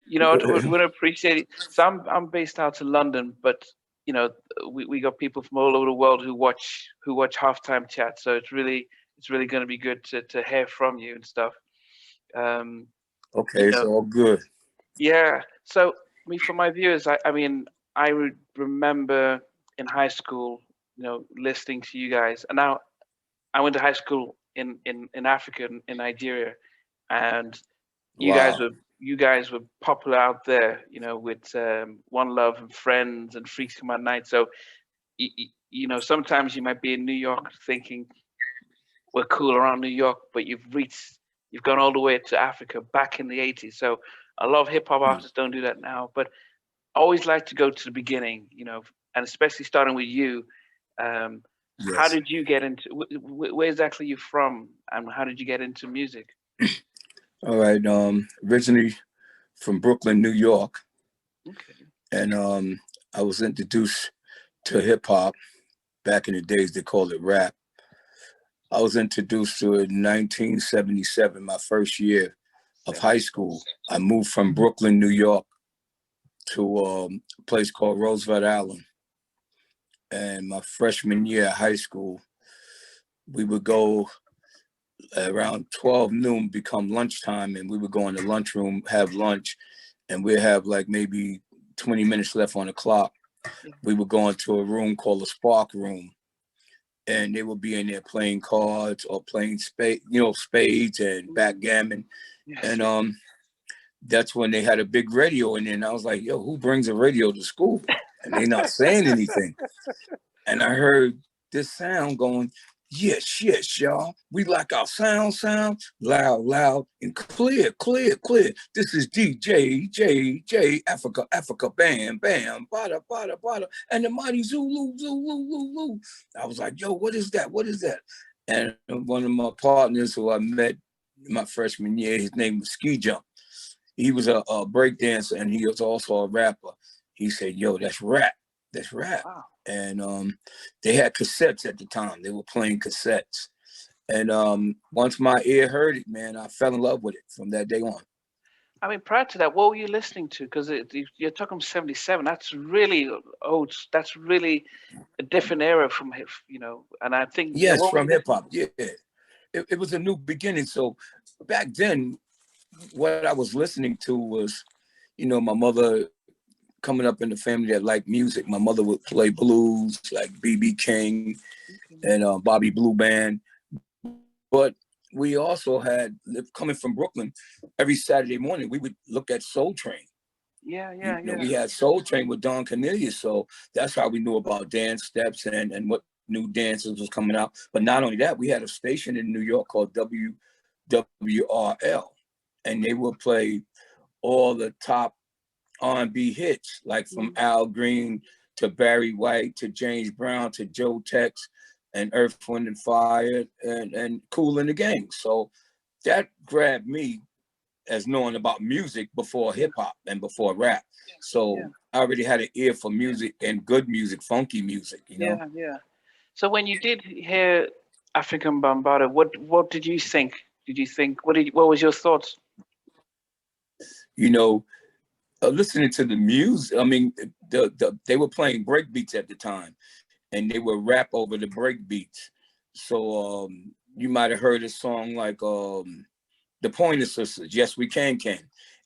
You know, would appreciate it. So I'm based out of London, but you know, we got people from all over the world who watch halftime chat. So it's really going to be good to hear from you and stuff. Um, Okay, you it's know, all good. yeah. So for my viewers, I mean, I would remember in high school, listening to you guys, and now I went to high school in Africa, in Nigeria, and you guys Wow. were you guys were popular out there, with One Love and Friends and Freaks Come at Night. So sometimes you might be in New York thinking we're cool around New York, but you've gone all the way to Africa back in the '80s. So a lot of hip hop Mm. artists don't do that now, but I always like to go to the beginning, and especially starting with you. Um, how Yes. did you get into where exactly you from, and how did you get into music? All right. Originally from Brooklyn, New York, Okay. and I was introduced to hip hop back in the days. They called it rap. I was introduced to it in 1977, my first year of high school. I moved from Brooklyn, New York, to a place called Roosevelt Island. And my freshman year of high school, we would go around 12 noon, become lunchtime, and we would go in the lunchroom, have lunch, and we'd have like maybe 20 minutes left on the clock. We would go into a room called the Spark Room, and they would be in there playing cards or playing spades and backgammon. Yes. And that's when they had a big radio in there. And I was like, yo, who brings a radio to school? And they not saying anything. And I heard this sound going, yes, yes, y'all. We like our sound, loud, loud, and clear, clear, clear. This is DJ, J, Africa, Africa, bam, bam, bada, bada, bada, and the mighty Zulu, Zulu, Zulu. I was like, yo, what is that? What is that? And one of my partners who I met my freshman year, his name was Ski Jump. He was a break dancer, and he was also a rapper. He said, yo, that's rap. That's rap. Wow. And they had cassettes at the time. They were playing cassettes. And once my ear heard it, man, I fell in love with it from that day on. I mean, prior to that, what were you listening to? Because you're talking '77. That's really old. That's really a different era from And I think, Yes, what were from you hip listening hop. Yeah. It was a new beginning. So back then, what I was listening to was, my mother coming up in the family that liked music. My mother would play blues like B.B. King to? and Bobby Blue Band. But we also had, coming from Brooklyn, every Saturday morning, we would look at Soul Train. Yeah, yeah, yeah. We had Soul Train with Don Cornelius. So that's how we knew about dance steps and what new dances was coming out. But not only that, we had a station in New York called WWRL, and they would play all the top R&B hits, like from Al Green to Barry White to James Brown to Joe Tex and Earth, Wind and Fire and Kool and the Gang. So that grabbed me as knowing about music before hip hop and before rap. So Yeah, I already had an ear for music and good music, funky music. yeah, yeah. So when you did hear African Bambaataa, what did you think? Did you think what was your thoughts? You know, listening to the music, I mean, they were playing break beats at the time, and they would rap over the break beats. So you might have heard a song like the Pointer Sisters, Yes We Can, and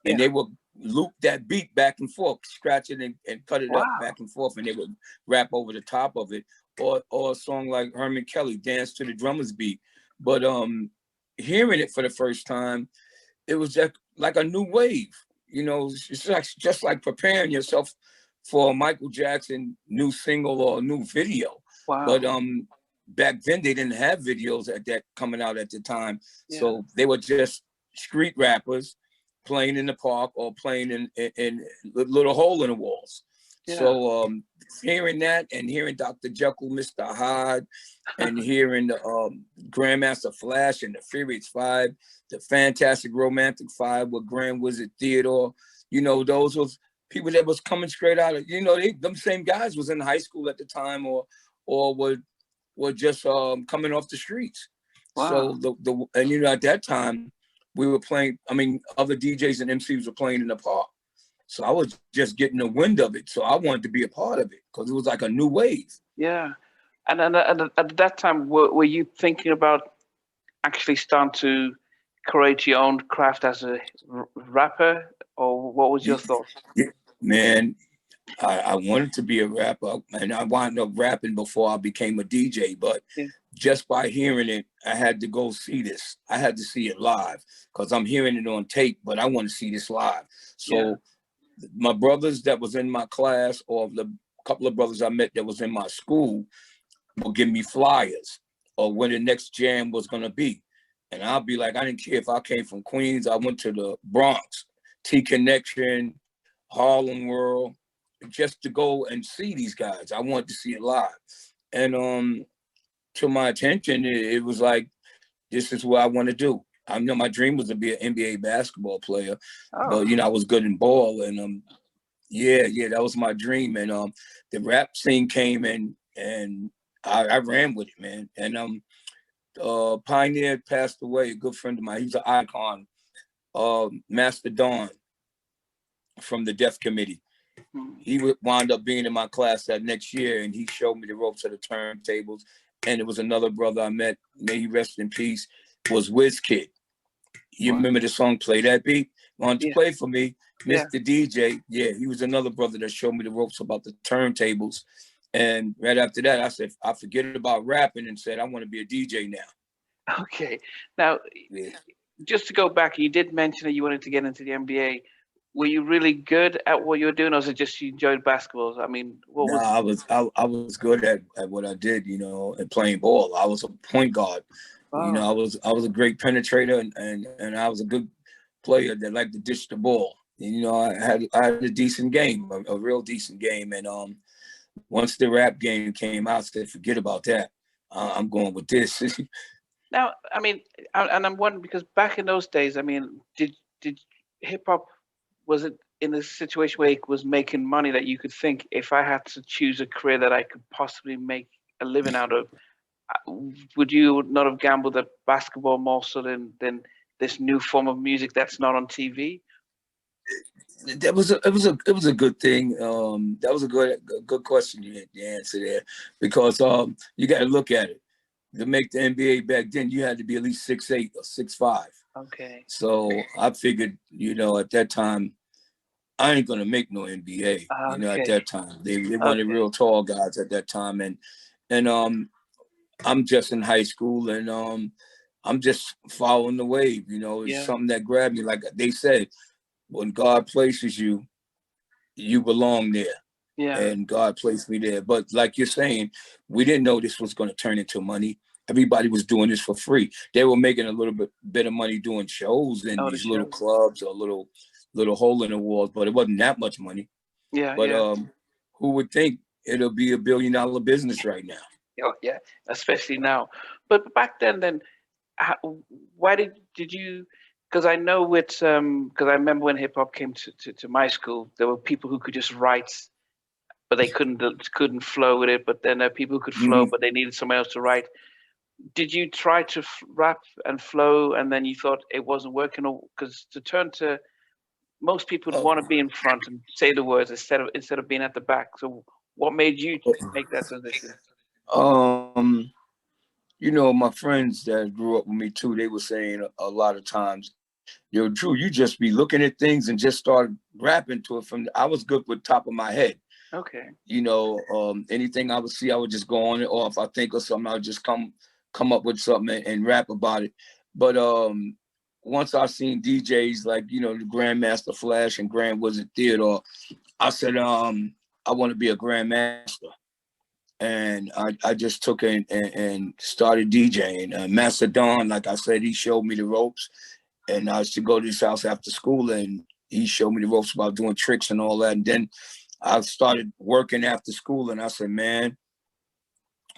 Yeah. they would loop that beat back and forth, scratch it and cut it up Wow. back and forth, and they would rap over the top of it, or a song like Herman Kelly, Dance to the Drummer's Beat. But hearing it for the first time, it was just like a new wave. It's like just like preparing yourself for a Michael Jackson new single or a new video. But Wow. back then they didn't have videos at that coming out at the time, Yeah. so they were just street rappers playing in the park or playing in little hole in the walls. Yeah. So hearing that and hearing Dr. Jekyll, Mr. Hyde, and hearing the Grandmaster Flash and the Furious Five, the Fantastic Romantic Five with Grand Wizard Theodore, those was people that was coming straight out of, them same guys was in high school at the time or were just coming off the streets. Wow. So and at that time, we were playing, I mean, other DJs and MCs were playing in the park. So I was just getting the wind of it. So I wanted to be a part of it because it was like a new wave. Yeah. And at that time, were you thinking about actually starting to create your own craft as a rapper, or what was your thought? Yeah, man, I wanted to be a rapper, and I wound up rapping before I became a DJ. But just by hearing it, I had to go see this. I had to see it live because I'm hearing it on tape, but I want to see this live. So my brothers that was in my class, or the couple of brothers I met that was in my school, will give me flyers or when the next jam was going to be. And I'll be like, I didn't care if I came from Queens. I went to the Bronx, T-Connection, Harlem World, just to go and see these guys. I wanted to see it live. And to my attention, it was like, this is what I want to do. I know my dream was to be an NBA basketball player, but, you know, I was good in ball. And that was my dream. And the rap scene came in, and I ran with it, man. And Pioneer passed away, a good friend of mine. He was an icon, Master Dawn from the Deaf Committee. He wound up being in my class that next year, and he showed me the ropes of the turntables. And it was another brother I met, may he rest in peace, was WizKid. You remember the song Play That Beat? Wanted to play for me, Mr. DJ. Yeah, he was another brother that showed me the ropes about the turntables. And right after that, I said, I forget about rapping and said, I want to be a DJ now. Okay. Now, just to go back, you did mention that you wanted to get into the NBA. Were you really good at what you were doing, or was it just you enjoyed basketball? I mean, I was good at what I did, you know, and playing ball. I was a point guard. You know, I was a great penetrator, and I was a good player that liked to dish the ball. And, you know, I had a decent game, a real decent game. And once the rap game came out, I said, forget about that. I'm going with this. Now, I mean, and I'm wondering, because back in those days, I mean, did hip hop, was it in a situation where it was making money that you could think, if I had to choose a career that I could possibly make a living out of, would you not have gambled at basketball more so than this new form of music that's not on TV? It was a good thing. That was a good question you answer there, because you got to look at it. To make the NBA back then, you had to be at least 6'8" or 6'5". Okay. So I figured, you know, at that time, I ain't gonna make no NBA. You know, at that time, they wanted real tall guys at that time, and I'm just in high school, and I'm just following the wave. You know, it's something that grabbed me. Like they said, when God places you, you belong there. Yeah. And God placed me there. But like you're saying, we didn't know this was going to turn into money. Everybody was doing this for free. They were making a little bit of money doing shows in these little clubs or little hole in the walls, but it wasn't that much money. Yeah. But who would think it'll be $1 billion business right now? Oh, yeah, especially now. But back then, why did you? Because I know because I remember when hip hop came to my school, there were people who could just write, but they couldn't flow with it. But then there are people who could flow, but they needed someone else to write. Did you try to rap and flow, and then you thought it wasn't working? Or because to turn to, most people want to be in front and say the words instead of being at the back. So what made you make that transition? You know, my friends that grew up with me too, they were saying a lot of times, yo, Drew, you just be looking at things and just start rapping to it. I was good with top of my head. Okay. You know, anything I would see, I would just go on it, or if I think of something, I would just come up with something and rap about it. But once I seen DJs like, you know, the Grandmaster Flash and Grand Wizard Theodore, I said, I want to be a Grandmaster. And I just took it and started DJing. Master Dawn, like I said, he showed me the ropes. And I used to go to his house after school, and he showed me the ropes about doing tricks and all that. And then I started working after school, and I said, man,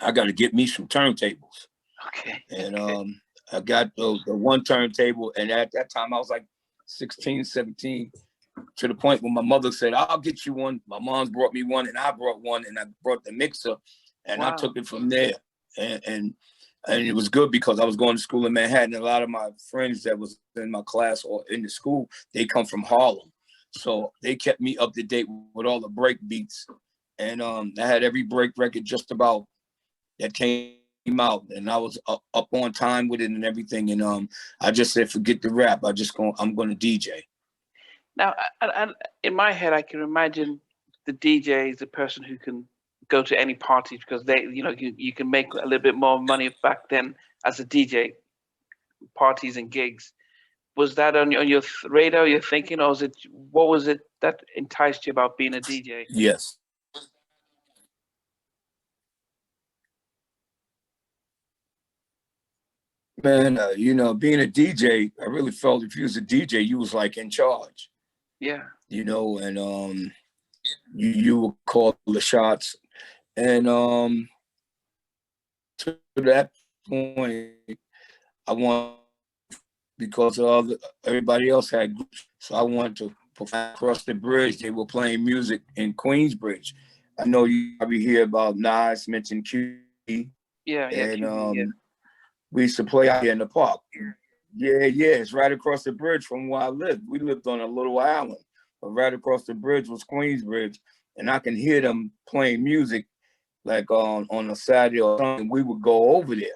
I got to get me some turntables. Okay. And I got the one turntable, and at that time I was like 16, 17, to the point where my mother said, I'll get you one. My mom's brought me one, and I brought one, and I brought the mixer, and I took it from there. And And it was good because I was going to school in Manhattan. A lot of my friends that was in my class or in the school, they come from Harlem. So they kept me up to date with all the break beats. And I had every break record just about that came out. And I was up on time with it and everything. And I just said, forget the rap. I'm going to DJ. Now, and in my head, I can imagine the DJ is the person who can go to any party because they, you can make a little bit more money back then as a DJ, parties and gigs. Was that on your radar? You're thinking, or what was it that enticed you about being a DJ? Yes. Man, being a DJ, I really felt if you was a DJ, you was like in charge. Yeah. And you would call the shots. And to that point, I want, because everybody else had groups, so I wanted to perform across the bridge. They were playing music in Queensbridge. I know you probably hear about Nas mentioned Q. Yeah, and QB, yeah. we used to play out here in the park. Yeah, it's right across the bridge from where I lived. We lived on a little island, but right across the bridge was Queensbridge, and I can hear them playing music like on a Saturday or something. We would go over there.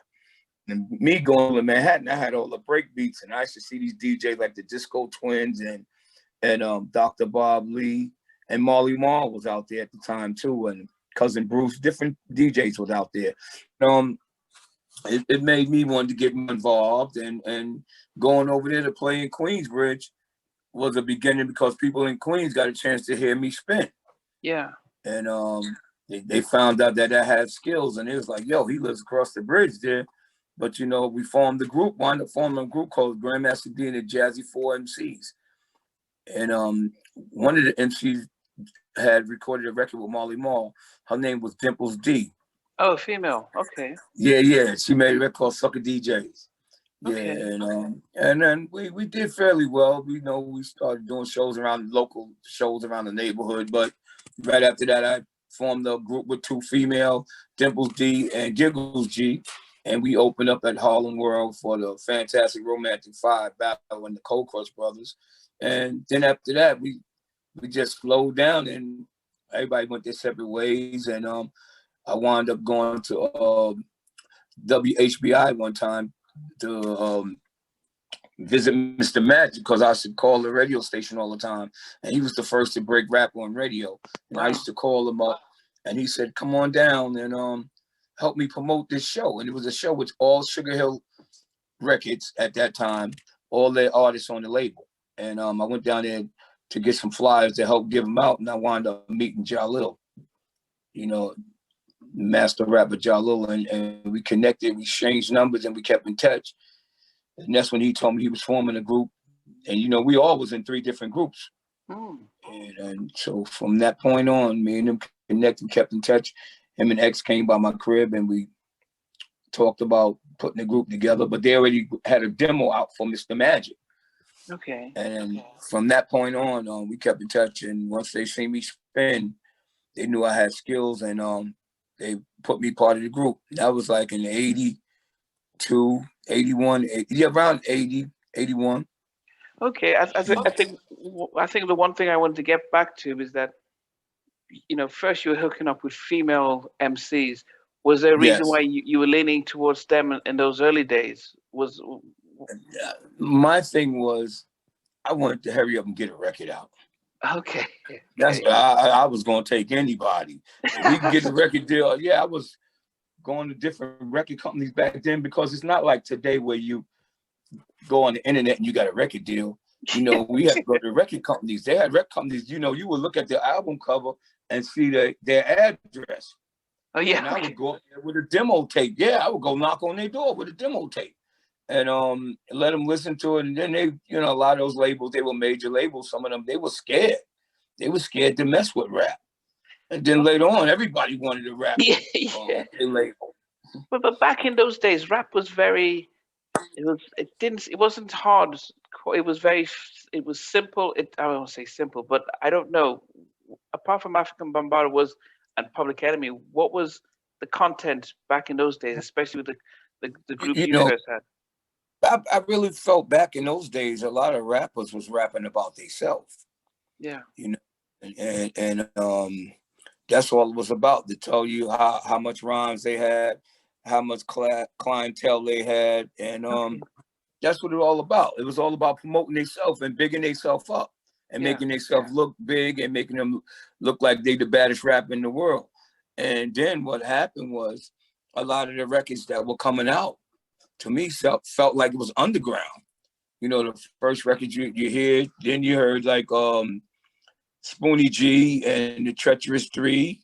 And me going to Manhattan, I had all the break beats, and I used to see these DJs like the Disco Twins and Dr. Bob Lee, and Marley Marl was out there at the time too, and Cousin Bruce. Different DJs was out there. It made me want to get involved, and going over there to play in Queensbridge was a beginning because people in Queens got a chance to hear me spin. Yeah. And they found out that I had skills, and it was like, yo, he lives across the bridge there. But we wound up forming a group called Grandmaster Dee and the Jazzy 4 MCs. And one of the MCs had recorded a record with Marley Marl. Her name was Dimples D. Oh, female. Okay. Yeah. She made a record called Sucker DJs. Yeah, okay. And then we did fairly well. We started doing local shows around the neighborhood. But right after that, I formed a group with two female, Dimples D and Giggles G. And we opened up at Harlem World for the Fantastic Romantic Five battle and the Cold Crush Brothers. And then after that, we just slowed down and everybody went their separate ways. And I wound up going to WHBI one time to visit Mr. Magic because I should call the radio station all the time. And he was the first to break rap on radio. And I used to call him up and he said, come on down and help me promote this show. And it was a show with all Sugar Hill Records at that time, all their artists on the label. And I went down there to get some flyers to help give them out. And I wound up meeting Jalil, master rapper Jalil, and we connected, we exchanged numbers, and we kept in touch. And that's when he told me he was forming a group. And, we all was in 3 different groups. And so from that point on, me and him connected, kept in touch. Him and X came by my crib and we talked about putting the group together, but they already had a demo out for Mr. Magic. Okay. And from that point on, we kept in touch. And once they seen me spin, they knew I had skills, and they put me part of the group. That was like in 82, 81, around 80, 81. Okay. I think the one thing I wanted to get back to is that, first you were hooking up with female MCs. Was there a reason why you were leaning towards them in those early days? My thing was, I wanted to hurry up and get a record out. Okay. That's I was going to take anybody. If we could get a record deal. Yeah, I was going to different record companies back then because it's not like today where you go on the internet and you got a record deal. We had to go to record companies. They had record companies. You would look at their album cover and see their address. Oh yeah. And I would go up there with a demo tape. Yeah, I would go knock on their door with a demo tape. And let them listen to it. And then they, a lot of those labels, they were major labels. Some of them, they were scared. They were scared to mess with rap. And then later on, everybody wanted to rap. Yeah. Their label. But back in those days, rap was it wasn't hard. It was simple. I won't say simple, but I don't know. Apart from African Bambaataa and Public Enemy, what was the content back in those days, especially with the group You you know, first had? I really felt back in those days, a lot of rappers was rapping about themselves, Yeah. you know, and that's all it was about, to tell you how much rhymes they had, how much clientele they had, and Okay. that's what it was all about. It was all about promoting themselves and bigging themselves up and Yeah. making themselves look big and making them look like they the baddest rapper in the world. And then what happened was, a lot of the records that were coming out, to me, felt like it was underground. You know, the first record you hear, then you heard like Spoonie G and the Treacherous Three.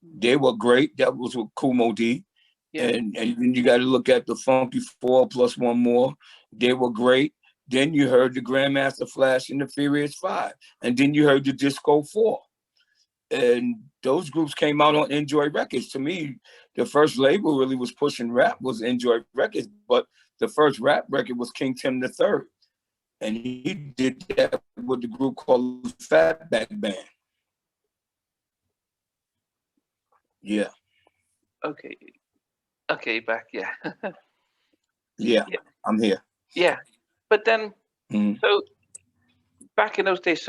They were great. That was with Kumo D. Yeah. And then you got to look at the Funky Four plus one more. They were great. Then you heard the Grandmaster Flash and the Furious Five. And then you heard the Disco Four. And those groups came out on Enjoy Records. To me, the first label really was pushing rap was Enjoy Records, but the first rap record was King Tim III. And he did that with the group called Fatback Band. Yeah. Okay. Okay, back. Yeah. Yeah. Yeah. I'm here. Yeah. But then, Mhm. so back in those days,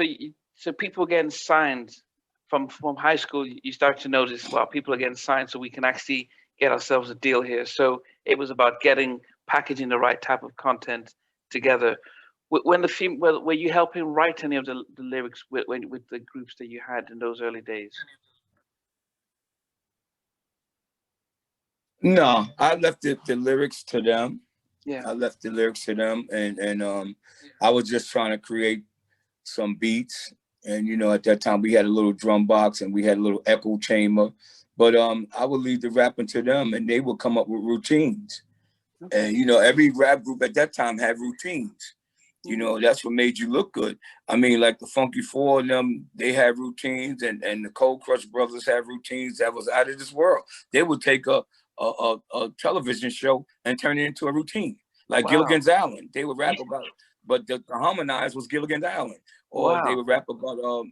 so people getting signed from high school. You start to notice, well, people are getting signed, so we can actually get ourselves a deal here. So it was about packaging the right type of content together. When were you helping write any of the lyrics with the groups that you had in those early days? No, I left the lyrics to them. Yeah. I left the lyrics to them, and I was just trying to create some beats. And at that time we had a little drum box and we had a little echo chamber. But I would leave the rapping to them, and they would come up with routines. Okay. And every rap group at that time had routines. That's what made you look good. I mean, like the Funky Four and them, they had routines, and the Cold Crush Brothers had routines that was out of this world. They would take a television show and turn it into a routine. Like Wow. Gilligan's Island, they would rap about, but the harmonized was Gilligan's Island, or they Wow. would rap about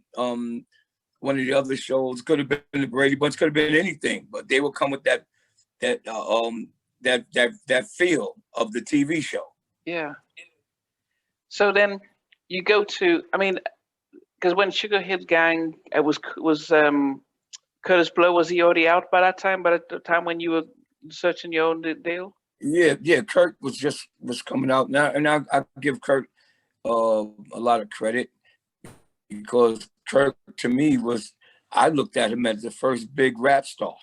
one of the other shows. Could have been the Brady Bunch, could have been anything, but they would come with that feel of the TV show. Yeah. So then you go to, I mean, because when Sugar Hill Gang was Curtis Blow, was he already out by that time? By the time when you were searching your own deal? Yeah. Kurt was coming out now, and I give Kurt a lot of credit, because Kurt to me I looked at him as the first big rap star.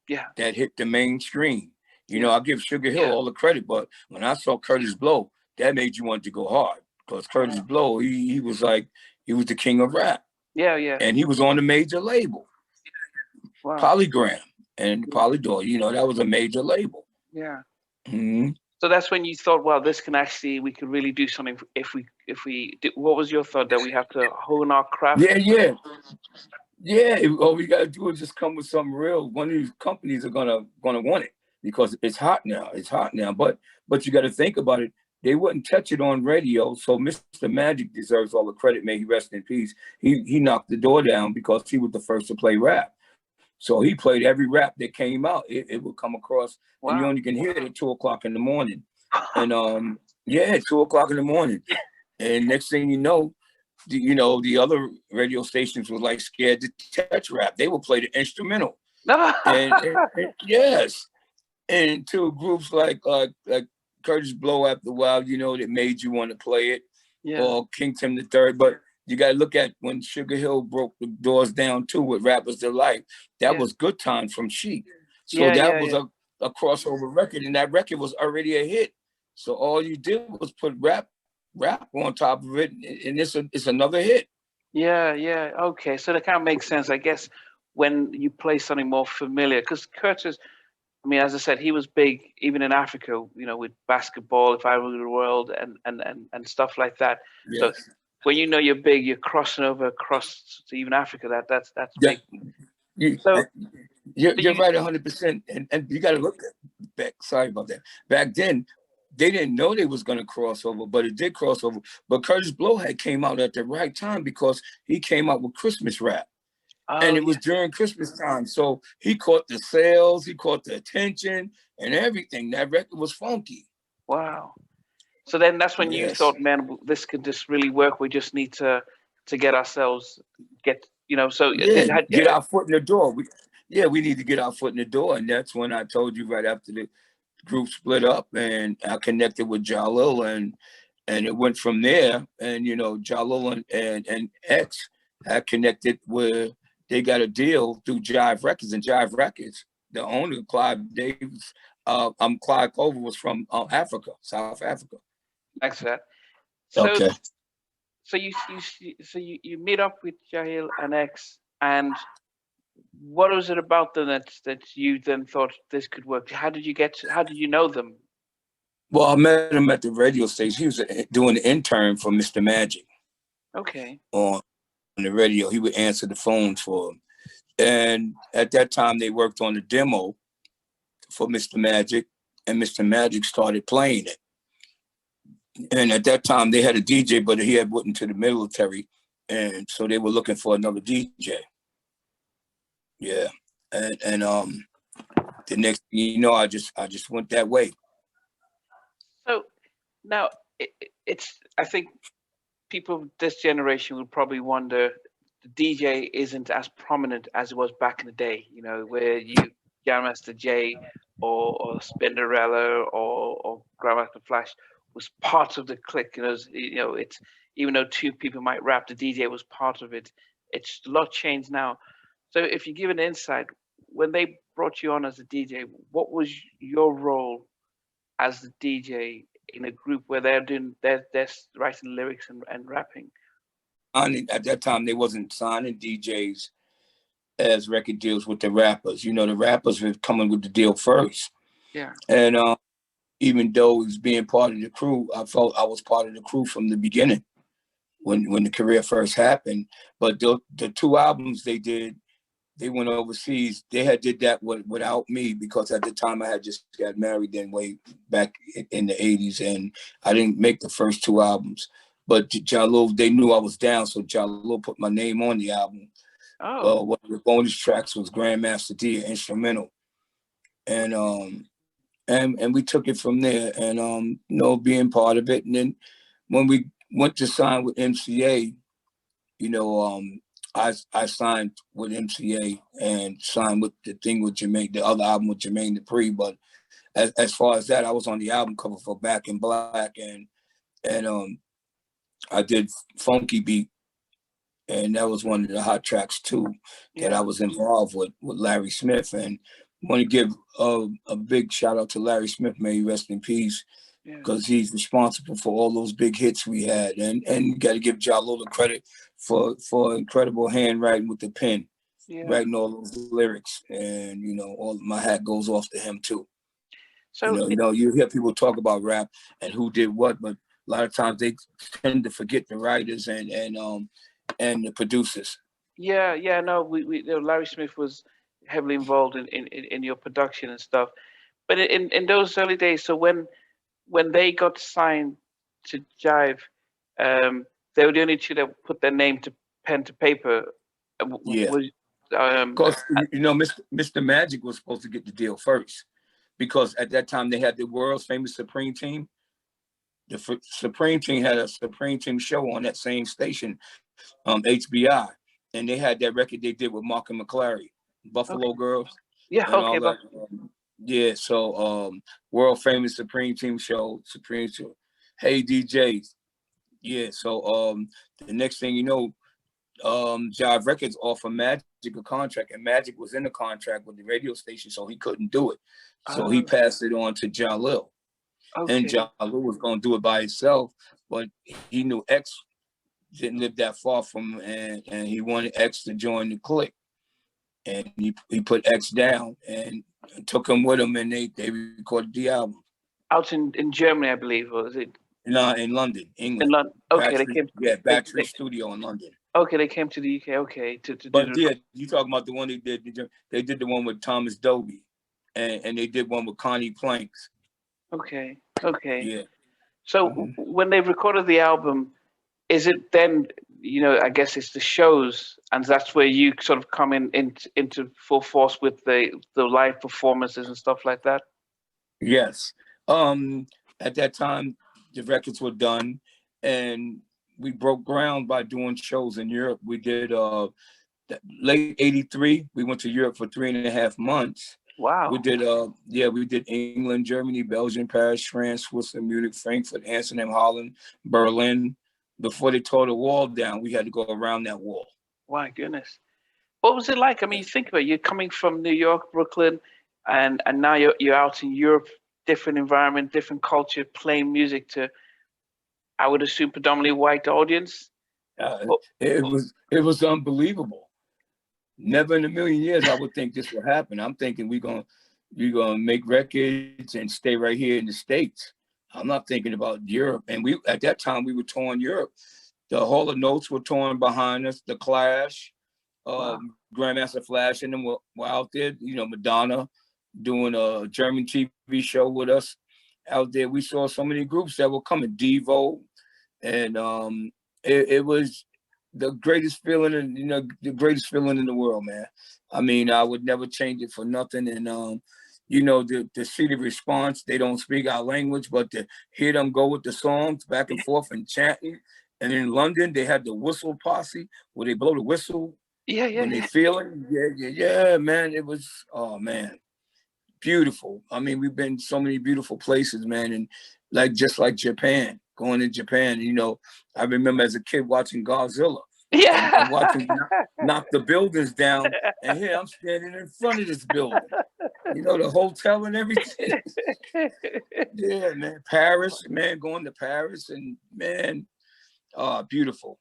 Yeah. That hit the mainstream. I give Sugar Hill all the credit, but when I saw Curtis Blow, that made you want to go hard, because Curtis Blow, he was the king of rap. Yeah. And he was on a major label. Wow. Polygram and Polydor, that was a major label. Yeah. Mm-hmm. So that's when you thought, well, we could really do something if we did. What was your thought, that we have to hone our craft? Yeah. All we gotta do is just come with something real. One of these companies are gonna want it, because it's hot now. But you got to think about it. They wouldn't touch it on radio. So Mr. Magic deserves all the credit. May he rest in peace. He knocked the door down because he was the first to play rap. So he played every rap that came out. It would come across, and you only can hear it at 2:00 in the morning. And 2:00 in the morning. And next thing you know, the other radio stations were like scared to touch rap. They would play the instrumental. and yes. And to groups like Curtis Blow, after a while, that made you want to play it, or King Tim III. But you got to look at when Sugar Hill broke the doors down too with Rapper's Delight. That was Good Times from Chic. So that was a crossover record, and that record was already a hit. So all you did was put rap on top of it, and it's another hit. Yeah. Okay, so that kind of makes sense, I guess, when you play something more familiar, because Curtis, I mean, as I said, he was big even in Africa, with basketball, If I Rule the World, and stuff like that. Yes. So when you're big, you're crossing over across to even Africa. That's big. You're right 100%. And you got to look at back. Sorry about that. Back then, they didn't know they was going to cross over, but it did cross over. But Curtis Blow had came out at the right time, because he came out with Christmas rap. And Oh, it was during Christmas time. So he caught the sales, he caught the attention and everything. That record was funky. wow. So then that's when you Yes. thought, man, this could just really work. We just need to get ourselves get, you know. So Yeah, get our foot in the door. We need to get our foot in the door. And that's when I told you right after the group split up and I connected with Jalil and it went from there. And Jalil and X had connected where they got a deal through Jive Records, and Jive Records, the owner, Clive Davis, Clive Clover, was from Africa, South Africa. like that. So Okay. so you meet up with Jahil and X, and what was it about them that you then thought this could work? How did you know them? Well, I met him at the radio station. He was doing an intern for Mr. Magic Okay. on the radio. He would answer the phones for him. And at that time, they worked on a demo for Mr. Magic, and Mr. Magic started playing it. And at that time, they had a DJ, but he had went into the military, and so they were looking for another DJ. Yeah, and the next, I just went that way. So now it's I think people of this generation will probably wonder the DJ isn't as prominent as it was back in the day, where Grandmaster J or Spinderella or Grandmaster Flash was part of the clique. It's even though two people might rap, the DJ was part of it. It's a lot changed now. So if you give an insight, when they brought you on as a DJ, what was your role as the DJ in a group where they're writing lyrics and rapping? At that time, they wasn't signing DJs as record deals with the rappers. The rappers were coming with the deal first. Yeah. And even though it was being part of the crew, I felt I was part of the crew from the beginning when the career first happened. But the two albums they did, they went overseas. They had did that without me, because at the time I had just got married then way back in the 80s, and I didn't make the first two albums. But Jalil, they knew I was down, so Jalil put my name on the album. Oh. One of the bonus tracks was Grandmaster Dee, instrumental. And we took it from there, and being part of it. And then when we went to sign with MCA, I signed with MCA and signed with the thing with Jermaine, the other album with Jermaine Dupri. But as far as that, I was on the album cover for Back in Black, and I did Funky Beat, and that was one of the hot tracks too that I was involved with Larry Smith. And I want to give a big shout out to Larry Smith, may he rest in peace, because he's responsible for all those big hits we had. And you got to give Jalil the credit for incredible handwriting with the pen, writing all those lyrics. And, all my hat goes off to him too. So, you hear people talk about rap and who did what, but a lot of times they tend to forget the writers and the producers. No, Larry Smith was heavily involved in your production and stuff. But in those early days, so when they got signed to Jive, they were the only two that put their name to pen to paper. Because Mr. Magic was supposed to get the deal first, because at that time they had the world's famous Supreme Team. The Supreme Team had a Supreme Team show on that same station, HBI, and they had that record they did with Mark and McClary, Buffalo Girls. Yeah, okay. So world famous Supreme Team show, Hey DJs. Yeah, so the next thing you know, Jive Records offered Magic a contract, and Magic was in the contract with the radio station, so he couldn't do it. So he passed it on to Jalil. Okay. And Jalil was going to do it by himself, but he knew X didn't live that far from him, and he wanted X to join the clique. And he put X down and took him with him, and they recorded the album. Out in Germany, I believe, or was it? No, in London, England. In London. Okay, Battery, they came. Battery Studio in London. Okay, they came to the UK. Okay, But you talking about the one they did? They did the one with Thomas Dolby, and they did one with Connie Planks. Okay. Yeah. So when they recorded the album, is it then you know, I guess it's the shows, and that's where you sort of come into full force with the live performances and stuff like that. Yes. At that time, the records were done, and we broke ground by doing shows in Europe. We did late '83. We went to Europe for 3.5 months. Wow. We did we did England, Germany, Belgium, Paris, France, Switzerland, Munich, Frankfurt, Amsterdam, Holland, Berlin. Before they tore the wall down, we had to go around that wall. My goodness. What was it like? I mean, you think about it, you're coming from New York, Brooklyn, and now you're out in Europe, different environment, different culture, playing music to, I would assume, predominantly white audience. It was unbelievable. Never in a million years I would think this would happen. I'm thinking we're gonna make records and stay right here in the States. I'm not thinking about Europe. And we at that time we were touring Europe. The Hall of Notes were touring behind us. The Clash, Wow. Grandmaster Flash, and them were out there. You know, Madonna doing a German TV show with us out there. We saw so many groups that were coming. Devo, and it was the greatest feeling, and the greatest feeling in the world, man. I mean, I would never change it for nothing. And to see the response, they don't speak our language, but to hear them go with the songs back and forth and chanting. And in London, they had the whistle posse where they blow the whistle when they feel it. Yeah, man. It was, oh man, beautiful. I mean, we've been so many beautiful places, man, and just like Japan. Going to Japan, I remember as a kid watching Godzilla, and watching knock the buildings down, and here I'm standing in front of this building, the hotel and everything. Yeah, man. Paris, man, going to Paris, and man, beautiful.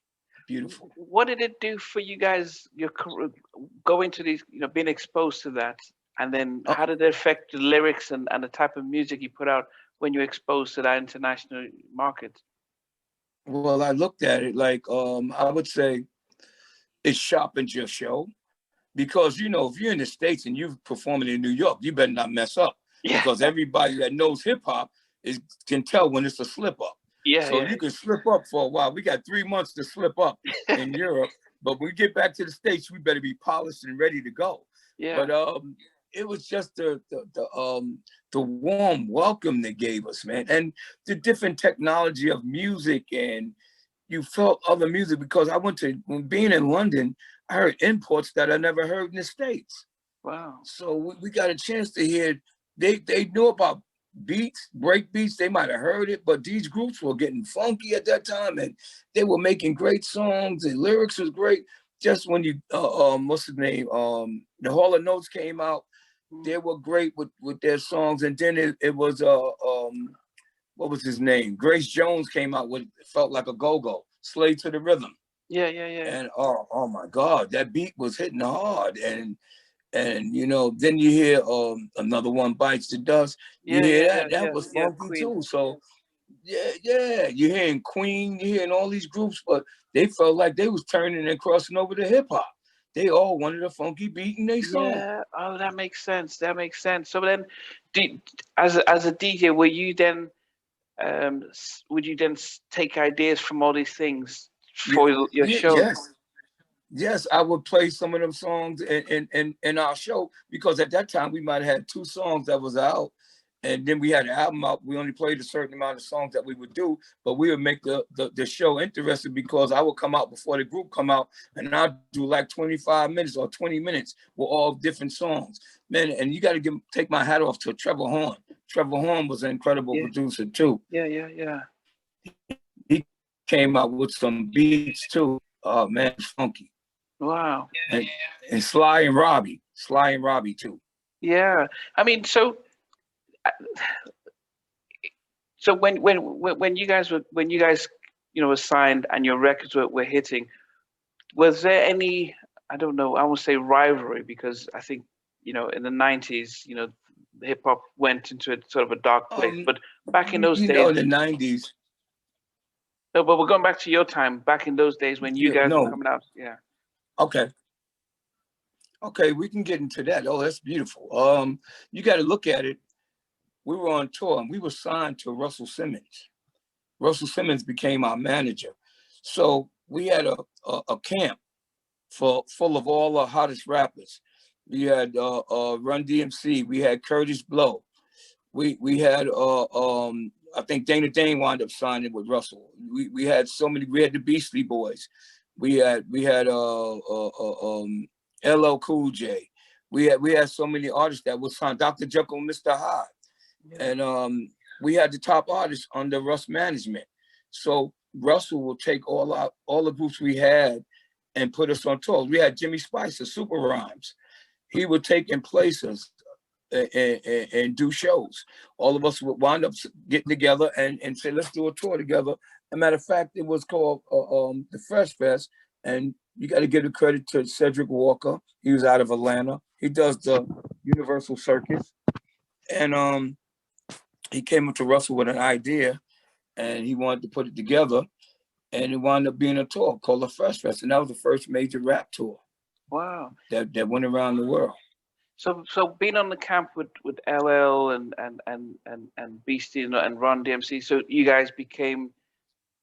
What did it do for you guys? Your going to these, being exposed to that, and then how did it affect the lyrics and the type of music you put out when you're exposed to that international market? Well, I looked at it like I would say it sharpens your show, because if you're in the States and you're performing in New York, you better not mess up, because everybody that knows hip hop can tell when it's a slip up. So you can slip up for a while. We got 3 months to slip up in Europe, but when we get back to the States, we better be polished and ready to go. Yeah. But it was just the warm welcome they gave us, man, and the different technology of music, and you felt other music, because when being in London, I heard imports that I never heard in the States. Wow. So we got a chance to hear, they knew about beats, break beats, they might have heard it, but these groups were getting funky at that time, and they were making great songs, the lyrics was great. Just when you, what's his name? The Hall of Notes came out, they were great with their songs. And then it was, what was his name? Grace Jones came out with, felt like a go-go, Slave to the Rhythm. Yeah. And oh my God, that beat was hitting hard. And then you hear Another One Bites the Dust. You hear that was funky too. So yeah, you're hearing Queen, you're hearing all these groups, but they felt like they was turning and crossing over to hip hop. They all wanted a funky beat in their song. Yeah. Oh, that makes sense. So then, as a DJ, would you then take ideas from all these things for your show? Yes, I would play some of them songs in our show, because at that time we might have had 2 songs that was out, and then we had an album out. We only played a certain amount of songs that we would do, but we would make the show interesting, because I would come out before the group come out, and I'd do like 25 minutes or 20 minutes with all different songs. Man, and you got to take my hat off to Trevor Horn. Trevor Horn was an incredible producer too. Yeah. He came out with some beats too. Oh man, funky. Wow. And Sly and Robbie too. Yeah. I mean, so when you guys were signed and your records were hitting, was there any, I don't know, I won't say rivalry, because I think in the 90s, hip hop went into a sort of a dark place, but back in those days, in the 90s. No, but we're going back to your time, back in those days when you guys were coming out. Yeah. Okay, we can get into that. Oh, that's beautiful. You got to look at it. We were on tour and we were signed to Russell Simmons. Russell Simmons became our manager. So we had a camp full of all the hottest rappers. We had Run DMC. We had Curtis Blow. We had I think Dana Dane wound up signing with Russell. We had so many. We had the Beastie Boys. We had LL Cool J. We had so many artists that was signed. Dr. Jekyll and Mr. Hyde. Yeah. And we had the top artists under Russ management. So Russell will take all the groups we had and put us on tour. We had Jimmy Spicer, Super Rhymes. He would take in places and do shows. All of us would wind up getting together and say, let's do a tour together. As a matter of fact, it was called the Fresh Fest. And you got to give the credit to Cedric Walker. He was out of Atlanta. He does the Universal Circus. And he came up to Russell with an idea, and he wanted to put it together. And it wound up being a tour called the Fresh Fest. And that was the first major rap tour. Wow. That went around the world. So being on the camp with LL and Beastie and Run DMC, so you guys became,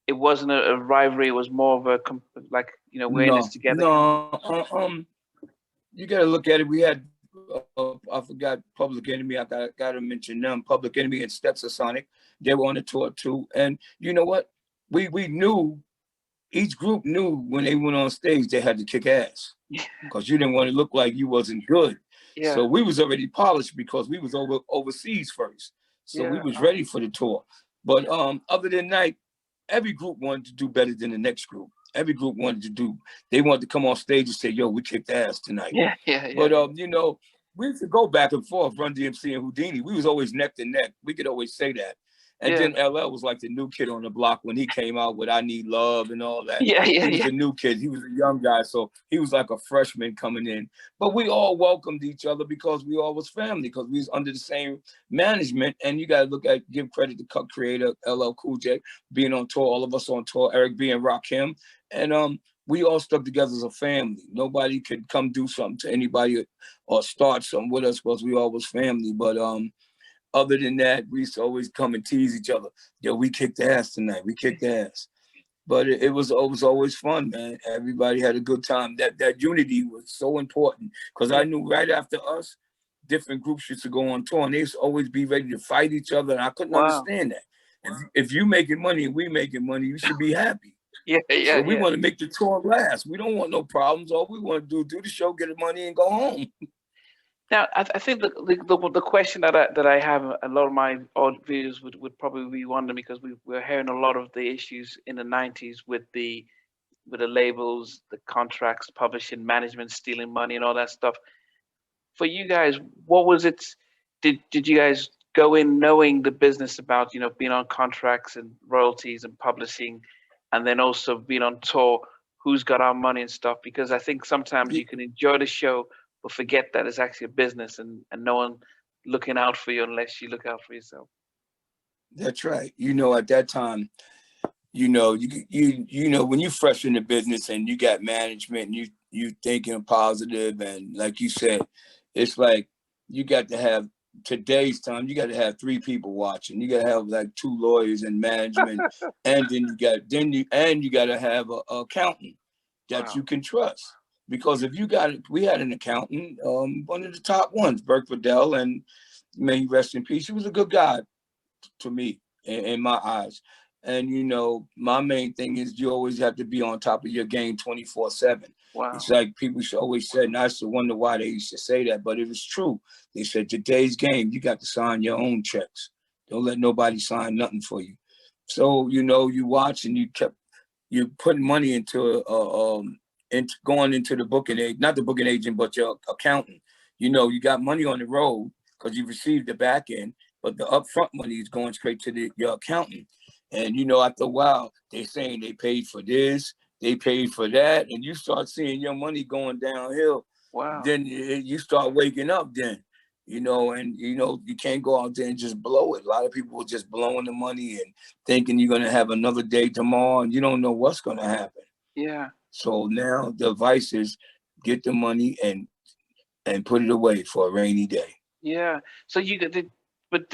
it wasn't a rivalry, it was more of a we're in this together. No, you got to look at it. We had I forgot Public Enemy. I got to mention them. Public Enemy and Stetsasonic. They were on the tour too. And you know what? We knew, each group knew when they went on stage they had to kick ass, because you didn't want to look like you wasn't good. Yeah. So we was already polished because we was overseas first. So we was ready for the tour. But other than that, every group wanted to do better than the next group. Every group they wanted to come on stage and say, yo, we kicked ass tonight. Yeah. But we used to go back and forth, Run DMC and Whodini. We was always neck to neck. We could always say that. And then LL was like the new kid on the block when he came out with I Need Love and all that. He was a new kid. He was a young guy. So he was like a freshman coming in. But we all welcomed each other because we all was family, because we was under the same management. And you got to give credit to Cut Creator, LL Cool J, being on tour, all of us on tour, Eric B and Rakim. And we all stuck together as a family. Nobody could come do something to anybody or start something with us because we all was family. But other than that, we used to always come and tease each other. Yo, we kicked ass tonight. We kicked ass. But it was always fun, man. Everybody had a good time. That unity was so important, because I knew right after us, different groups used to go on tour, and they used to always be ready to fight each other. And I couldn't understand that. If you making money and we making money, you should be happy. So we want to make the tour last. We don't want no problems. All we want to do the show, get the money, and go home. Now, I think the question that I have, a lot of my viewers would probably be wondering, because we're hearing a lot of the issues in the 90s with the labels, the contracts, publishing, management stealing money and all that stuff. For you guys, what was it? Did you guys go in knowing the business about being on contracts and royalties and publishing, and then also being on tour, who's got our money and stuff? Because I think sometimes you can enjoy the show but forget that it's actually a business, and no one looking out for you unless you look out for yourself. That's right. At that time, you when you fresh in the business and you got management and you thinking positive, and like you said, it's like you got to have, today's time, you got to have 3 people watching. You got to have like 2 lawyers and management, and then you got to have a accountant that you can trust. Because if you we had an accountant, one of the top ones, Burke Vidal, and may he rest in peace. He was a good guy to me, in my eyes. And, my main thing is you always have to be on top of your game 24/7. Wow. It's like people should always say, and I used to wonder why they used to say that, but it was true. They said, today's game, you got to sign your own checks. Don't let nobody sign nothing for you. So, you watch and you're putting money into going into the booking agent, not the booking agent, but your accountant. You got money on the road because you received the back end, but the upfront money is going straight to your accountant. And after a while, they're saying they paid for this, they paid for that, and you start seeing your money going downhill. Wow. Then you start waking up then, and you can't go out there and just blow it. A lot of people are just blowing the money and thinking you're going to have another day tomorrow, and you don't know what's going to happen. Yeah. So now the advice is get the money and put it away for a rainy day. Yeah. So did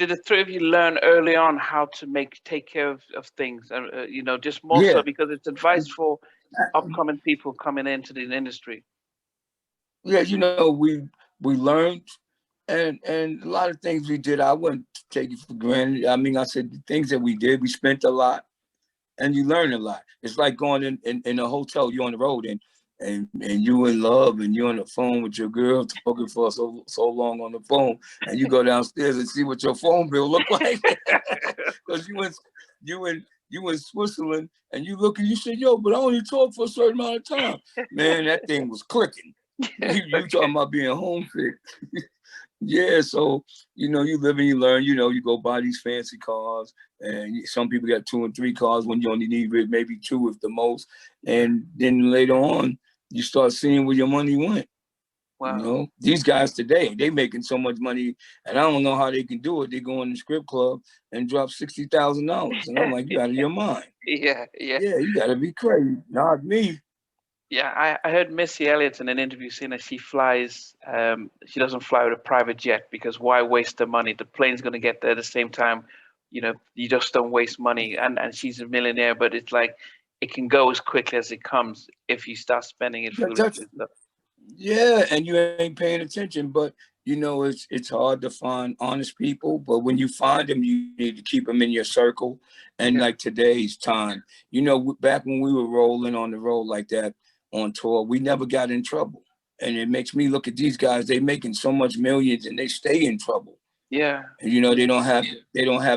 the 3 of you learn early on how to take care of things? Just more so because it's advice for upcoming people coming into the industry? Yeah, you know, we learned, and a lot of things we did, I wouldn't take it for granted. I mean, I said the things that we did, we spent a lot, and you learn a lot. It's like going in a hotel, you're on the road, and you in love, and you're on the phone with your girl talking for so long on the phone, and you go downstairs and see what your phone bill look like, because you in Switzerland, and you look and you say, yo, but I only talk for a certain amount of time. Man, that thing was clicking. You talking about being homesick. Yeah, so you know, you live and you learn. You know, you go buy these fancy cars, and some people got 2 and 3 cars when you only need maybe 2 if the most. And then later on, you start seeing where your money went. Wow. You know, these guys today, they making so much money, and I don't know how they can do it. They go in the strip club and drop $60,000, and I'm like, you out of your mind. Yeah. Yeah, you gotta be crazy. Not me. Yeah, I heard Missy Elliott in an interview saying that she flies, she doesn't fly with a private jet because why waste the money? The plane's going to get there at the same time. You know, you just don't waste money. And she's a millionaire, but it's like it can go as quickly as it comes if you start spending it foolishly. Yeah, and you ain't paying attention, but you know it's hard to find honest people. But when you find them, you need to keep them in your circle. And like today's time, you know, back when we were rolling on the road like that on tour, we never got in trouble. And it makes me look at these guys; they making so much millions, and they stay in trouble. Yeah. And you know they don't have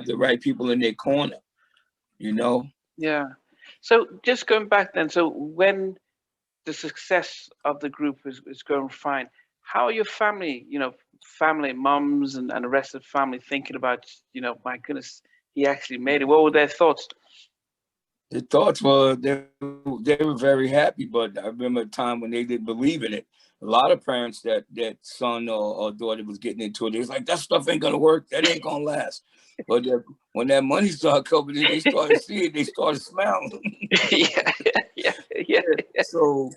the right people in their corner. You know. Yeah. So just going back then, so when the success of the group is going fine, how are your family, you know, family, mums and the rest of the family thinking about, you know, my goodness, he actually made it? What were their thoughts? The thoughts were they were very happy, but I remember a time when they didn't believe in it. A lot of parents that son or daughter was getting into it, they was like, that stuff ain't gonna work, that ain't gonna last. But when that money started coming in, they started seeing, they started smiling. Yeah. So,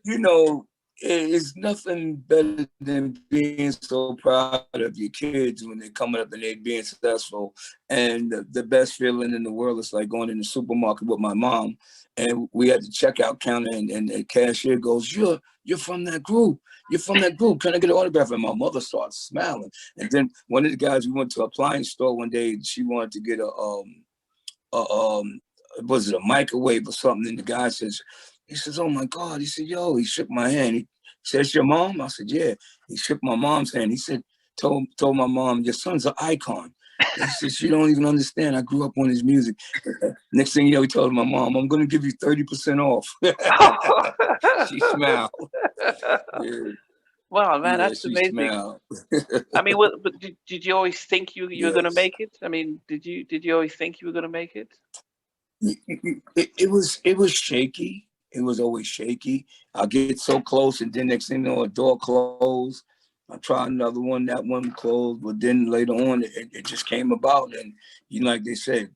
you know, it's nothing better than being so proud of your kids when they're coming up and they're being successful. And the best feeling in the world is like going in the supermarket with my mom, and we had the checkout counter, and the cashier goes, you're from that group. You're from that group. Can I get an autograph? And my mother starts smiling. And then one of the guys, we went to an appliance store one day, and she wanted to get was it a microwave or something? And the guy says, he says, oh my God. He said, yo, he shook my hand. He says, your mom? I said, yeah. He shook my mom's hand. He said, told my mom, your son's an icon. He said, she don't even understand. I grew up on his music. Next thing you know, he told my mom, I'm going to give you 30% off. She smiled. Yeah. Wow, man, that's amazing. Smiled. I mean, but did you always think you were going to make it? I mean, did you always think you were going to make it? It was shaky. It was always shaky. I'll get so close, and then next thing you know, a door closed. I tried another one, that one closed, but then later on, it just came about. And you know, like they said,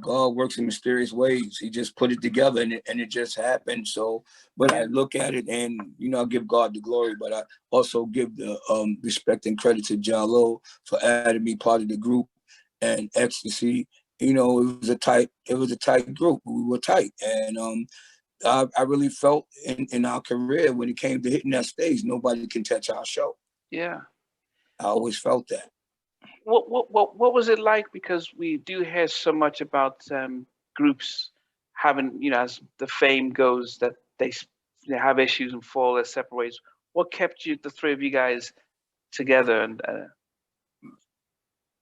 God works in mysterious ways. He just put it together, and it just happened. So, but I look at it, and you know, I give God the glory, but I also give the respect and credit to Jalil for adding me part of the group, and Ecstasy. You know, it was a tight group. We were tight, and I really felt in our career when it came to hitting that stage, nobody can touch our show. Yeah, I always felt that. What was it like? Because we do hear so much about groups having, you know, as the fame goes, that they have issues and fall their separate ways. What kept the 3 of you guys together? And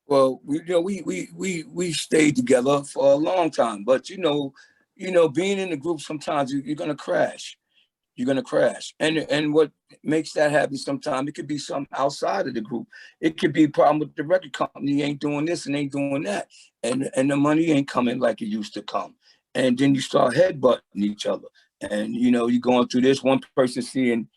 well, we stayed together for a long time, but you know, being in the group, sometimes you're gonna crash. You're gonna crash, and what makes that happen sometimes, it could be something outside of the group. It could be a problem with the record company, ain't doing this and ain't doing that, and the money ain't coming like it used to come. And then you start headbutting each other, and you know, you're going through this, one person seeing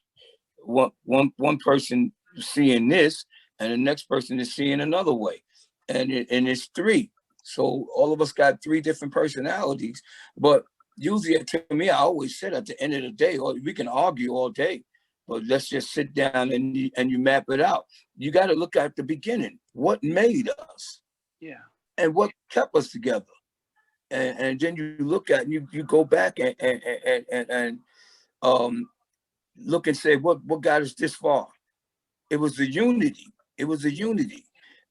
one person seeing this, and the next person is seeing another way, and it's 3. So all of us got 3 different personalities. But usually, to me, I always said at the end of the day, or we can argue all day, but let's just sit down and you map it out. You got to look at the beginning. What made us? Yeah. And what kept us together? and then you look at, and you go back and look and say, what got us this far? It was the unity. It was the unity.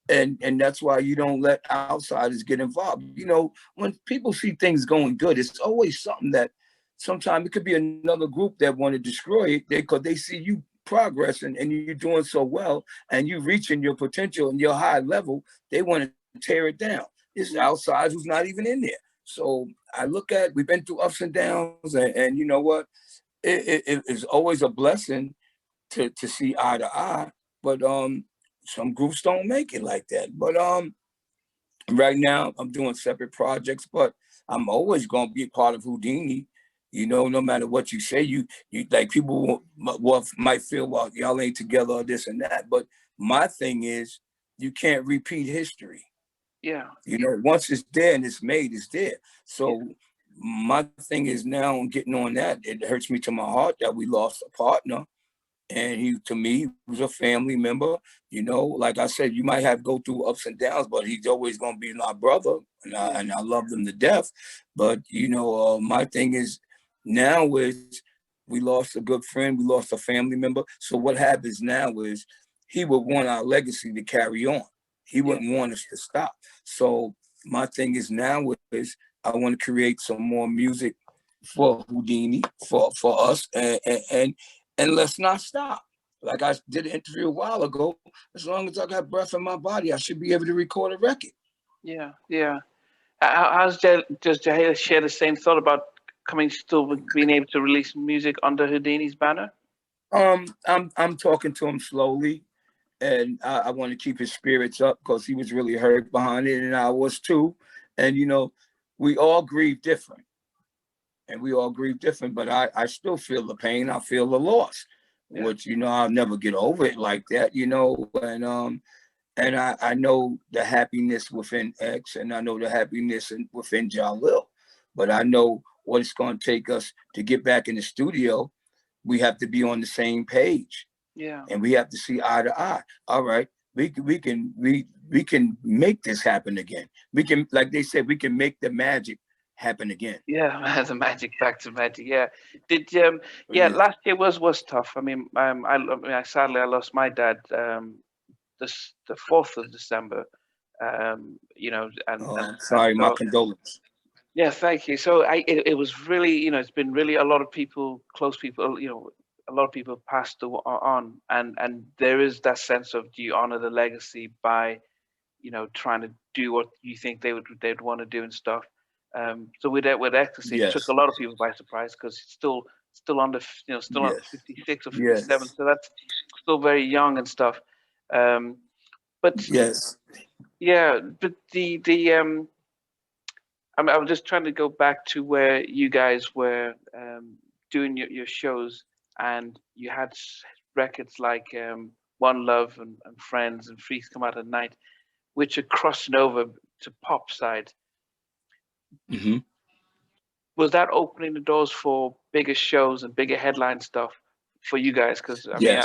And that's why you don't let outsiders get involved. You know, when people see things going good, it's always something that sometimes it could be another group that want to destroy it because they see you progressing and you're doing so well and you reaching your potential and your high level. They want to tear it down. It's outsiders who's not even in there. So I look at, we've been through ups and downs, and you know what? It is always a blessing to see eye to eye, but some groups don't make it like that. But right now I'm doing separate projects, but I'm always gonna be part of Whodini. You know, no matter what you say, you like people might feel, well, y'all ain't together or this and that. But my thing is, you can't repeat history. Yeah. You know, once it's there and it's made, it's there. So my thing is now I'm getting on that. It hurts me to my heart that we lost a partner. And he, to me, was a family member. You know, like I said, you might have go through ups and downs, but he's always going to be my brother, and I love him to death. But you know, my thing is now is we lost a good friend, we lost a family member. So what happens now is he would want our legacy to carry on. He wouldn't want us to stop. So my thing is now is I want to create some more music for Whodini, for us, and let's not stop. Like I did an interview a while ago, as long as I got breath in my body, I should be able to record a record. Yeah, yeah. Does Jalil share the same thought about still being able to release music under Whodini's banner? I'm talking to him slowly, and I want to keep his spirits up because he was really hurt behind it, and I was too. And you know, we all grieve different. But I still feel the pain. I feel the loss, which, you know, I'll never get over it like that, you know, and I know the happiness within X, and I know the happiness within Jalil, but I know what it's going to take us to get back in the studio. We have to be on the same page. Yeah. And we have to see eye to eye. All right, we can make this happen again. We can, like they said, we can make the magic happen again. Yeah, the magic, back to magic. Yeah, last year was tough. I mean, sadly I lost my dad the 4th of December. You know, and sorry, my condolences. Yeah, thank you. So it was really, you know, it's been really a lot of people, close people, you know, a lot of people passed on, and there is that sense of, do you honor the legacy by, you know, trying to do what you think they'd want to do and stuff. So with Ecstasy, it took a lot of people by surprise because it's still under, you know, still under 56 or 57, so that's still very young and stuff. But yeah, but I was just trying to go back to where you guys were doing your shows, and you had records like One Love and Friends and Freaks Come Out at Night, which are crossing over to pop side. Mm-hmm. Was that opening the doors for bigger shows and bigger headline stuff for you guys? Because I mean,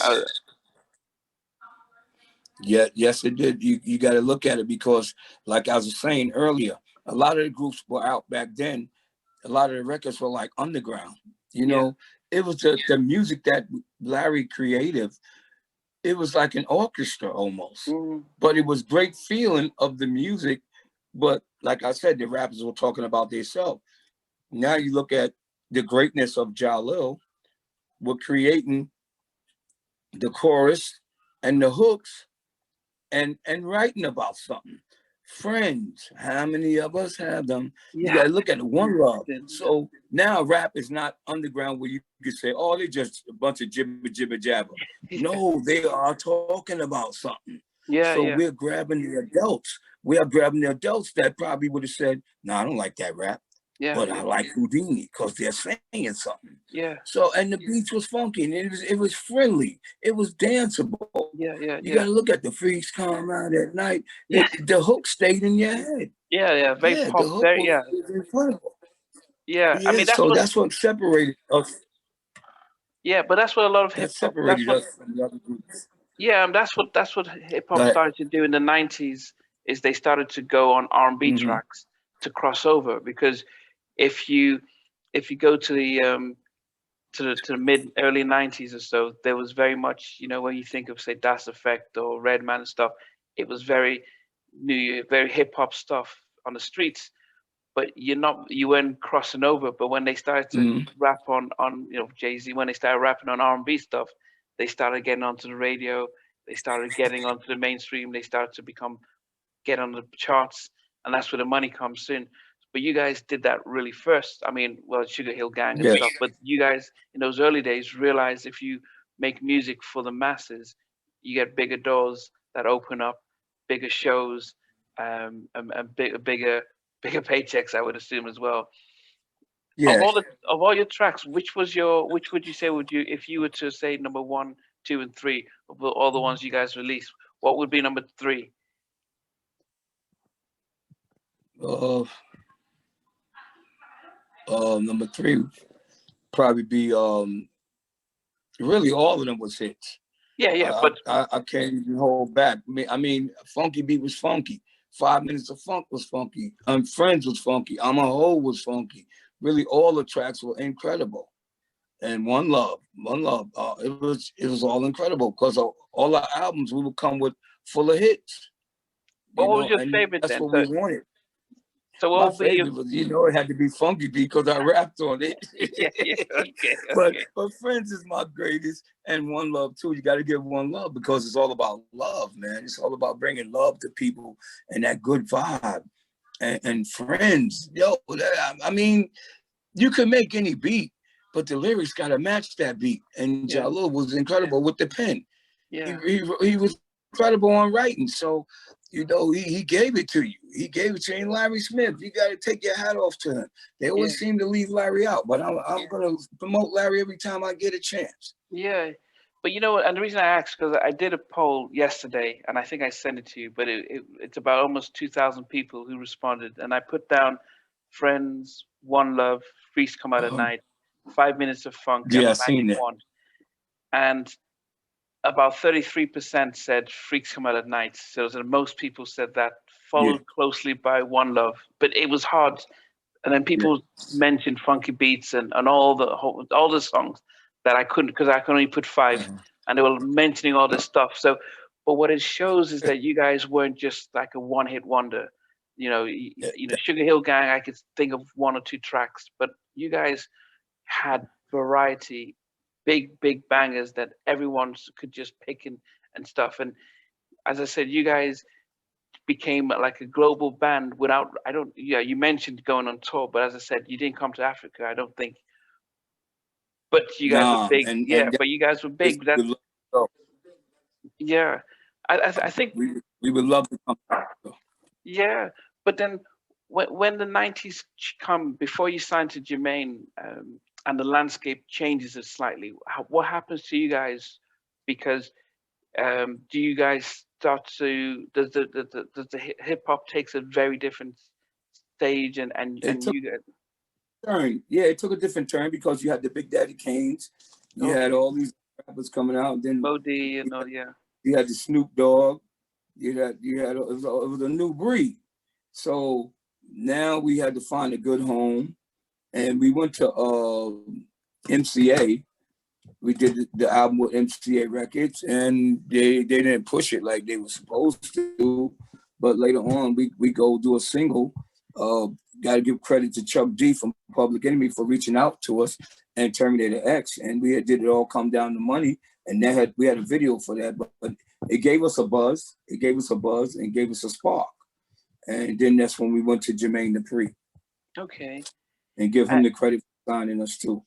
yes, it did. You got to look at it because, like I was saying earlier, a lot of the groups were out back then. A lot of the records were like underground. You know, it was the music that Larry created. It was like an orchestra almost, but it was great feeling of the music. But like I said, the rappers were talking about themselves. Now you look at the greatness of Jalil. We're creating the chorus and the hooks and writing about something. Friends, how many of us have them? You gotta look at it, One Love. So now rap is not underground where you could say, oh, they're just a bunch of jibber jabber. No, they are talking about something. We're grabbing the adults. We are grabbing the adults that probably would have said, no, I don't like that rap. But I like Whodini because they're saying something. So, and the beats was funky, and it was friendly. It was danceable. You gotta look at the Freaks Come Out at Night. The hook stayed in your head. Very pop. The hook was incredible. I mean, that's what separated us. Yeah, but that's what a lot of hip hop separated us from the other groups. Yeah, that's what hip hop started to do in the 90s. Is they started to go on R&B tracks. cross over, because if you go to the mid early 90s or so, there was very much, you know, when you think of say Das Effect or Redman and stuff, it was very very hip hop stuff on the streets, but you weren't crossing over. But when they started to rap on you know, Jay-Z, when they started rapping on R&B stuff, they started getting onto the radio, they started getting onto the mainstream, they started to get on the charts, and that's where the money comes in. But you guys did that really first. I mean, well, Sugar Hill Gang and stuff, but you guys in those early days realized if you make music for the masses, you get bigger doors that open up, bigger shows, and bigger paychecks, I would assume as well. Yeah. Of all your tracks, which would you say if you were to say number 1, 2, and 3 of all the ones you guys released, what would be number 3? Number 3 probably be really all of them was hits. Yeah, but I can't even hold back. I mean, Funky Beat was funky. 5 Minutes of Funk was funky. Friends was funky. I'm a Hoe was funky. Really, all the tracks were incredible. And One Love, it was all incredible because all our albums we would come with full of hits. What was your favorite that's then? What we wanted. So my favorite was, you know, it had to be Funky Beat because I rapped on it. Okay. But Friends is my greatest, and One Love too. You got to give One Love because it's all about love, man. It's all about bringing love to people and that good vibe. And Friends, yo, I mean, you can make any beat, but the lyrics got to match that beat. And Jalil was incredible with the pen. Yeah, he was incredible on writing. So, you know, he gave it to you. He gave it to you. And Larry Smith, you got to take your hat off to him. They always seem to leave Larry out, but I'm going to promote Larry every time I get a chance. Yeah. But you know, and the reason I asked, because I did a poll yesterday, and I think I sent it to you, but it's about almost 2,000 people who responded. And I put down Friends, One Love, Freaks Come Out at Night, 5 Minutes of Funk, and I seen that. And about 33% said Freaks Come Out at Night. So most people said that, followed closely by One Love. But it was hard. And then people mentioned Funky Beats and all the songs that I couldn't, because I could only put 5. And they were mentioning all this stuff. So, but what it shows is that you guys weren't just like a one-hit wonder. You know, Sugar Hill Gang, I could think of 1 or 2 tracks, but you guys had variety, big bangers that everyone could just pick and stuff. And as I said, you guys became like a global band without, you mentioned going on tour, but as I said, you didn't come to Africa, I don't think. But you guys were big. But you guys were big. I think we would love to come back. Yeah, but then when the 90s come, before you signed to Jermaine, and the landscape changes it slightly, what happens to you guys? Because do you guys start to, does the hip hop takes a very different stage, and you guys? Turn. Yeah, it took a different turn because you had the Big Daddy Kanes, you had all these rappers coming out, then Whodini and all, you had the Snoop Dogg, it was a new breed. So now we had to find a good home, and we went to MCA. We did the album with MCA Records, and they didn't push it like they were supposed to. But later on, we go do a single. Got to give credit to Chuck D from Public Enemy for reaching out to us, and Terminator X, and we did it all come down to money, and we had a video for that, but it gave us a buzz. It gave us a buzz and gave us a spark, and then that's when we went to Jermaine Dupri. Okay. And give him the credit for signing us too.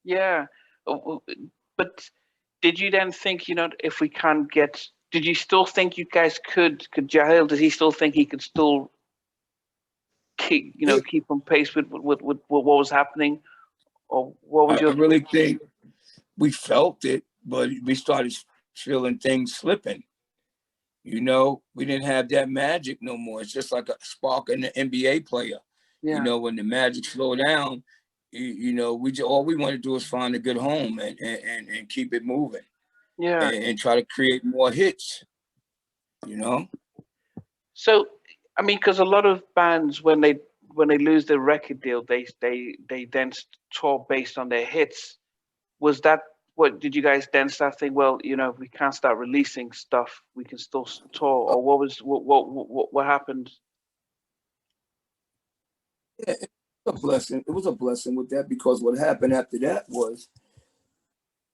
Yeah, but did you then think, if we can't get? Did you still think you guys could Jalil? Does he still think he could still keep on pace with what was happening, or what was your? I really think we felt it, but we started feeling things slipping. We didn't have that magic no more. It's just like a spark in the NBA player. Yeah. When the magic slowed down, all we want to do is find a good home and keep it moving. Yeah. And try to create more hits. So, I mean, because a lot of bands, when when they lose their record deal, they then tour based on their hits. Was that what did you guys then start thinking? Well, you know, if we can't start releasing stuff, we can still tour, or what happened? Yeah, it was a blessing. It was a blessing with that, because what happened after that was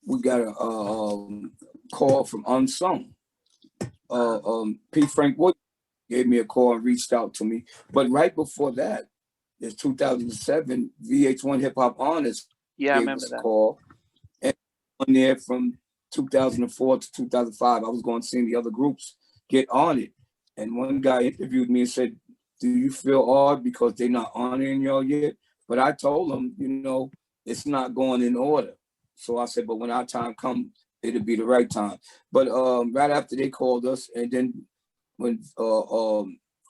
we got a call from Unsung. P. Frank Wood gave me a call and reached out to me. But right before that, in 2007, VH1 Hip Hop Honors Yeah, I gave remember us a that. call. And on there from 2004 to 2005, I was going to see the other groups get on it. And one guy interviewed me and said, "Do you feel odd because they're not honoring y'all yet?" But I told him, you know, it's not going in order. So I said, but when our time comes, it'll be the right time. But right after they called us, and then when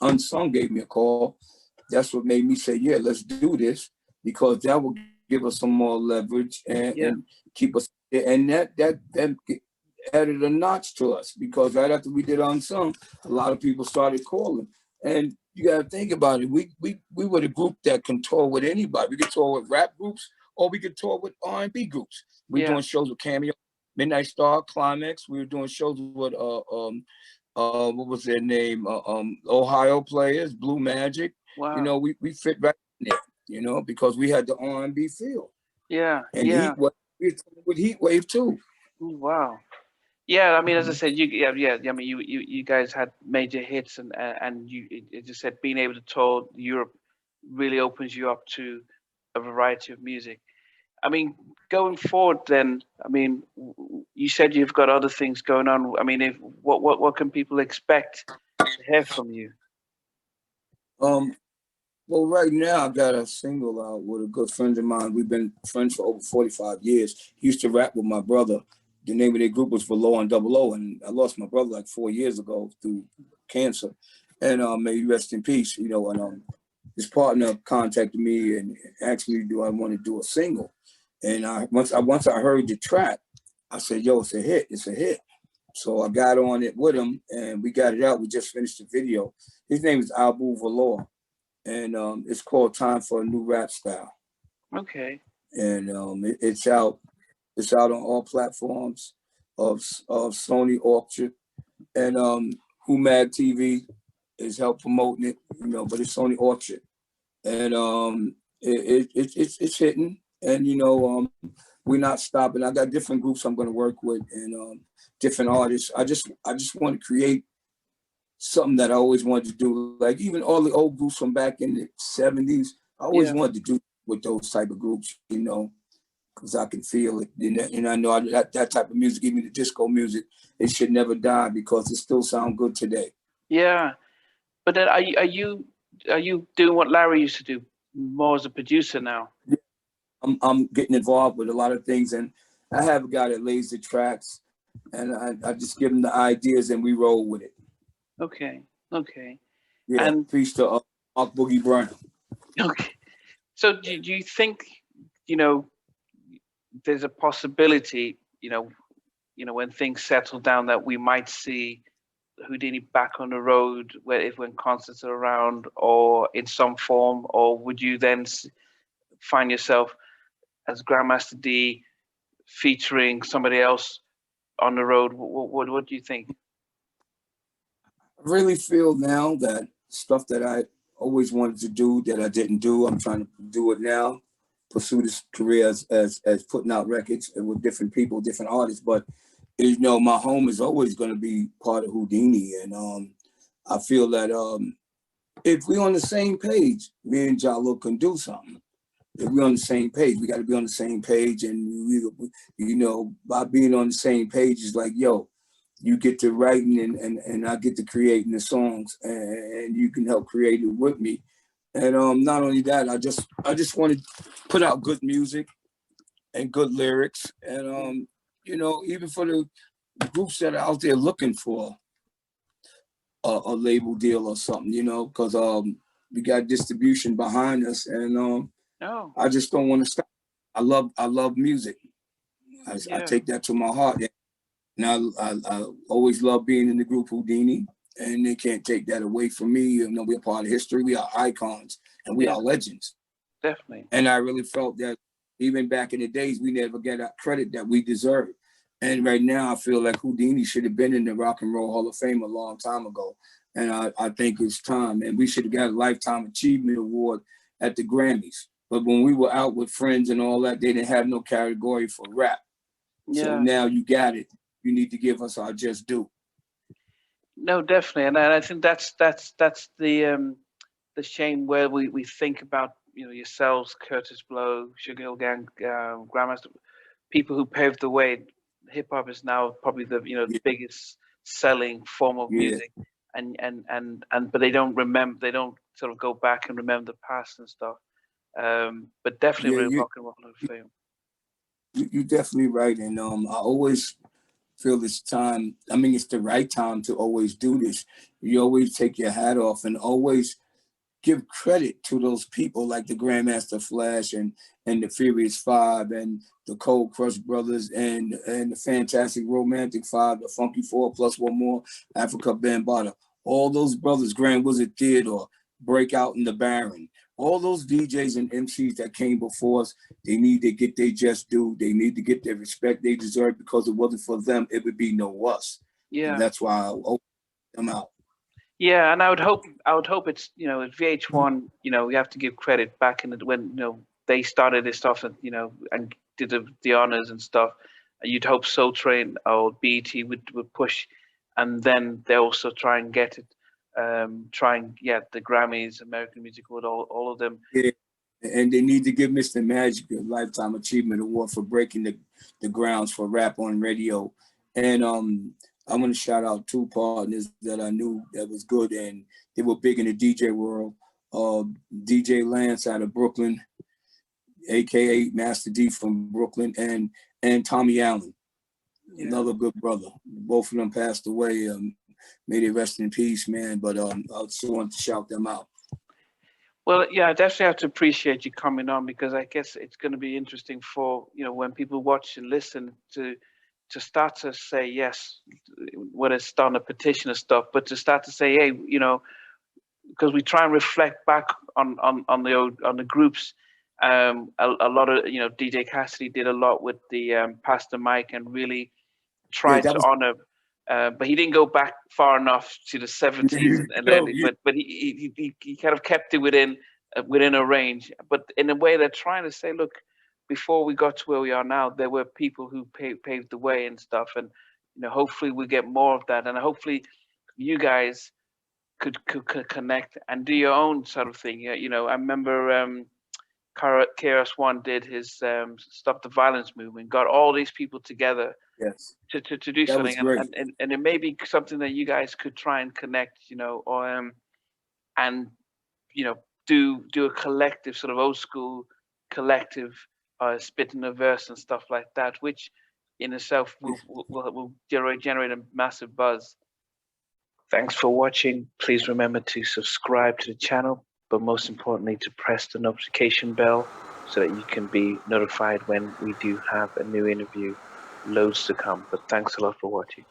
Unsung gave me a call, that's what made me say, yeah, let's do this, because that will give us some more leverage and keep us. And that added a notch to us, because right after we did Unsung, a lot of people started calling. And you got to think about it. We were the group that can tour with anybody. We could tour with rap groups, or we could tour with R&B groups. We're doing shows with Cameo, Midnight Star, Climax. We were doing shows with what was their name? Ohio Players, Blue Magic. Wow. You know, we fit right in there, you know, because we had the R&B feel. Yeah. And yeah. with Heat Wave too. Ooh, wow. Yeah, I mean, as I said, I mean, you guys had major hits, and as you said, being able to tour Europe really opens you up to a variety of music. I mean, going forward, then, I mean, you said you've got other things going on. I mean, what can people expect to hear from you? Well, right now I got a single out with a good friend of mine. We've been friends for over 45 years. He used to rap with my brother. The name of their group was Velo and Double O, and I lost my brother like 4 years ago through cancer. And may he rest in peace. You know, and his partner contacted me and asked me, do I want to do a single? And once I heard the track, I said, yo, it's a hit. It's a hit. So I got on it with him, and we got it out. We just finished the video. His name is Abu Valor, and it's called Time for a New Rap Style. Okay. And it's out. It's out on all platforms of Sony Orchard, and Humag TV is help promoting it. You know, but it's Sony Orchard, and it's hitting. And you know, we're not stopping. I got different groups I'm going to work with, and different artists. I just want to create something that I always wanted to do. Like even all the old groups from back in the 70s, I always wanted to do with those type of groups, you know, because I can feel it. And I know that type of music, even the disco music, it should never die because it still sounds good today. Yeah. But then are you doing what Larry used to do, more as a producer now? I'm getting involved with a lot of things, and I have a guy that lays the tracks, and I just give him the ideas and we roll with it. Okay. Okay. Yeah. And peace to Mark Boogie Brown. Okay. So do you think, you know, there's a possibility, you know, when things settle down, that we might see Whodini back on the road, when concerts are around, or in some form, or would you then find yourself as Grandmaster Dee featuring somebody else on the road? What do you think? I really feel now that stuff that I always wanted to do that I didn't do, I'm trying to do it now, pursue this career as putting out records and with different people, different artists. But you know, my home is always going to be part of Whodini, and I feel that if we're on the same page, me and Jalil can do something. If we're on the same page, we got to be on the same page, and you know, by being on the same page is like, yo, you get to writing and I get to creating the songs, and you can help create it with me. And not only that, I just want to put out good music and good lyrics, and you know, even for the groups that are out there looking for a label deal or something, you know, because we got distribution behind us, and I just don't want to stop. I love music. I take that to my heart. And I always love being in the group Whodini. and they can't take that away from me. You know, we're part of history. We are icons, and we are legends. Definitely. And I really felt that even back in the days, we never get that credit that we deserve. And right now, I feel like Whodini should have been in the Rock and Roll Hall of Fame a long time ago. And I think it's time. And we should have got a Lifetime Achievement Award at the Grammys. But when we were out with friends and all that, they didn't have no category for rap. Yeah. So now you got it. You need to give us our just due. No, definitely. And I think that's the shame where we think about, you know, yourselves, Curtis Blow, Sugar Hill Gang, Grandmaster, people who paved the way. Hip hop is now probably the, you know, the biggest selling form of music, and but they don't remember, they don't sort of go back and remember the past and stuff. But definitely Rock and Roll Hall of Fame. You're definitely right, and I always feel it's time. I mean, it's the right time to always do this. You always take your hat off and always give credit to those people like the Grandmaster Flash and the Furious Five and the Cold Crush Brothers and the Fantastic Romantic Five, the Funky Four plus one more, Africa Bambaataa. All those brothers, Grand Wizard Theodore, Breakout and the Baron. All those DJs and MCs that came before us, they need to get their just due. They need to get their respect they deserve, because it wasn't for them, it would be no us. Yeah. And that's why I'll open them out. Yeah, and I would hope it's, you know, at VH1, you know, we have to give credit back in the, when, you know, they started this stuff and, you know, and did the honors and stuff. You'd hope Soul Train or BET would push, and then they also try and get it, the Grammys, American Music Award, all of them. Yeah, and they need to give Mr. Magic a Lifetime Achievement Award for breaking the grounds for rap on radio. And I want to shout out two partners that I knew that was good, and they were big in the DJ world. DJ Lance out of Brooklyn, a.k.a. Master Dee from Brooklyn, and Tommy Allen, another good brother. Both of them passed away. May they rest in peace, man. But I just want to shout them out. Well, yeah, I definitely have to appreciate you coming on, because I guess it's going to be interesting for, you know, when people watch and listen to start to say yes, whether it's on a petition or stuff, but to start to say, hey, you know, because we try and reflect back on the groups. A lot of, you know, DJ Cassidy did a lot with the Pastor Mike and really tried to honor. But he didn't go back far enough to the 70s and but he kind of kept it within a range. But in a way, they're trying to say, look, before we got to where we are now, there were people who paved the way and stuff, and, you know, hopefully we get more of that, and hopefully you guys could connect and do your own sort of thing. You know, I remember KRS-One did his Stop the Violence movement, got all these people together to do something, and it may be something that you guys could try and connect, you know, or and, you know, do a collective sort of old school collective spitting a verse and stuff like that, which in itself will generate a massive buzz. Thanks for watching. Please remember to subscribe to the channel, but most importantly, to press the notification bell so that you can be notified when we do have a new interview. Loads to come, but thanks a lot for watching.